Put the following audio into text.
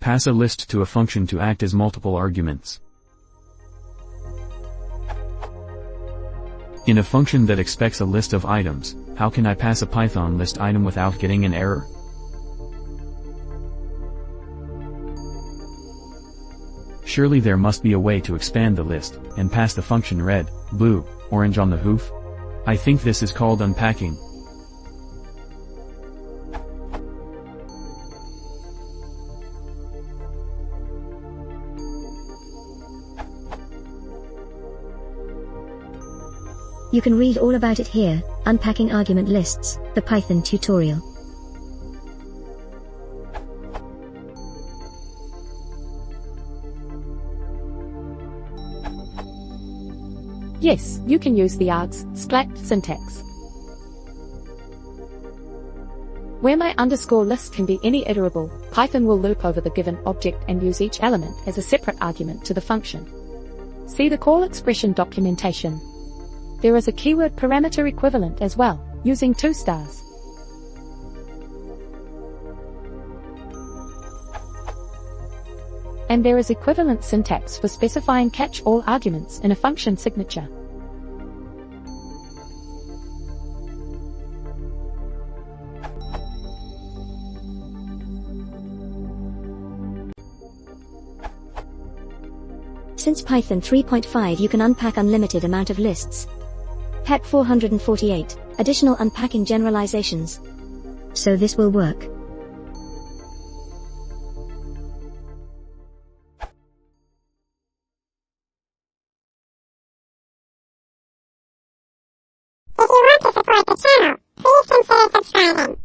Pass a list to a function to act as multiple arguments. In a function that expects a list of items, how can I pass a Python list item without getting an error? Surely there must be a way to expand the list, and pass the function red, blue, orange on the hoof? I think this is called unpacking. You can read all about it here, Unpacking Argument Lists, the Python tutorial. Yes, you can use the args, splat syntax. Where my underscore list can be any iterable, Python will loop over the given object and use each element as a separate argument to the function. See the call expression documentation. There is a keyword parameter equivalent as well, using 2 stars. And there is equivalent syntax for specifying catch-all arguments in a function signature. Since Python 3.5 you can unpack unlimited amount of lists. Pet 448, additional unpacking generalizations. So this will work. If you want to support the channel, please consider subscribing.